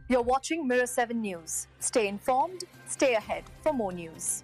You're watching Mirror 7 News. Stay informed, stay ahead for more news.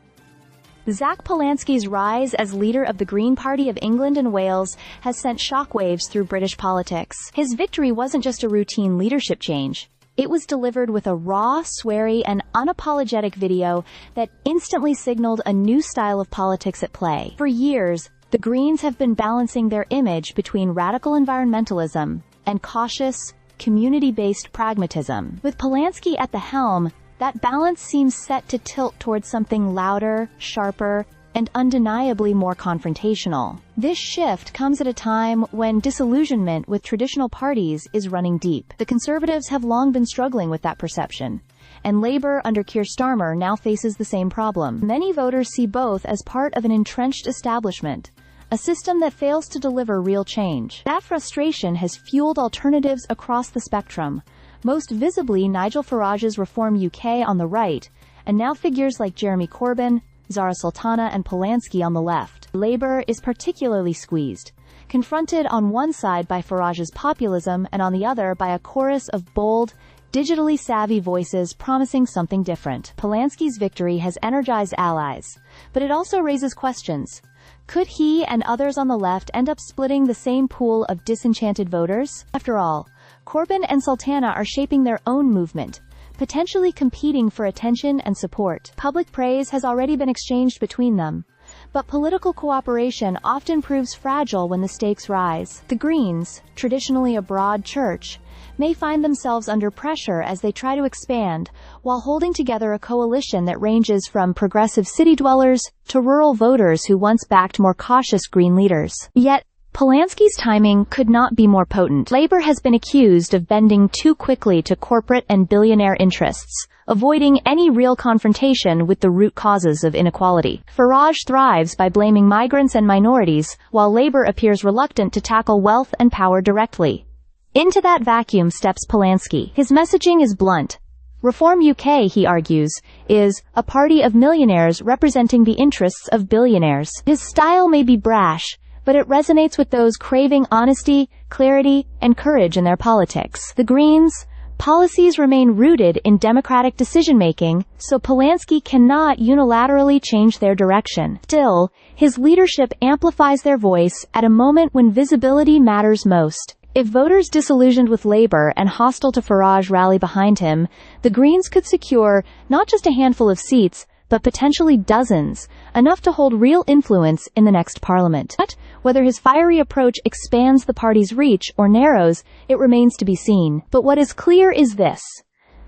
Zack Polanski's rise as leader of the Green Party of England and Wales has sent shockwaves through British politics. His victory wasn't just a routine leadership change. It was delivered with a raw, sweary, and unapologetic video that instantly signaled a new style of politics at play. For years, the Greens have been balancing their image between radical environmentalism and cautious, community-based pragmatism. With Polanski at the helm, that balance seems set to tilt towards something louder, sharper, and undeniably more confrontational. This shift comes at a time when disillusionment with traditional parties is running deep. The Conservatives have long been struggling with that perception, and Labour under Keir Starmer now faces the same problem. Many voters see both as part of an entrenched establishment, a system that fails to deliver real change. That frustration has fueled alternatives across the spectrum, most visibly Nigel Farage's Reform UK on the right, and now figures like Jeremy Corbyn, Zara Sultana and Polanski on the left. Labour is particularly squeezed, confronted on one side by Farage's populism and on the other by a chorus of bold, digitally savvy voices promising something different. Polanski's victory has energized allies, but it also raises questions. Could he and others on the left end up splitting the same pool of disenchanted voters? After all, Corbyn and Sultana are shaping their own movement, potentially competing for attention and support. Public praise has already been exchanged between them, but political cooperation often proves fragile when the stakes rise. The Greens, traditionally a broad church, may find themselves under pressure as they try to expand, while holding together a coalition that ranges from progressive city dwellers to rural voters who once backed more cautious Green leaders. Yet, Polanski's timing could not be more potent. Labour has been accused of bending too quickly to corporate and billionaire interests, avoiding any real confrontation with the root causes of inequality. Farage thrives by blaming migrants and minorities, while Labour appears reluctant to tackle wealth and power directly. Into that vacuum steps Polanski. His messaging is blunt. Reform UK, he argues, is a party of millionaires representing the interests of billionaires. His style may be brash, but it resonates with those craving honesty, clarity, and courage in their politics. The Greens' policies remain rooted in democratic decision-making, so Polanski cannot unilaterally change their direction. Still, his leadership amplifies their voice at a moment when visibility matters most. If voters disillusioned with Labour and hostile to Farage rally behind him, the Greens could secure not just a handful of seats, but potentially dozens, enough to hold real influence in the next parliament. But whether his fiery approach expands the party's reach or narrows, it remains to be seen. But what is clear is this: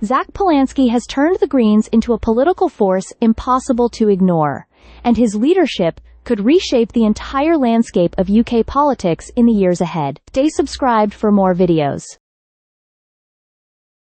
Zack Polanski has turned the Greens into a political force impossible to ignore, and his leadership could reshape the entire landscape of UK politics in the years ahead. Stay subscribed for more videos.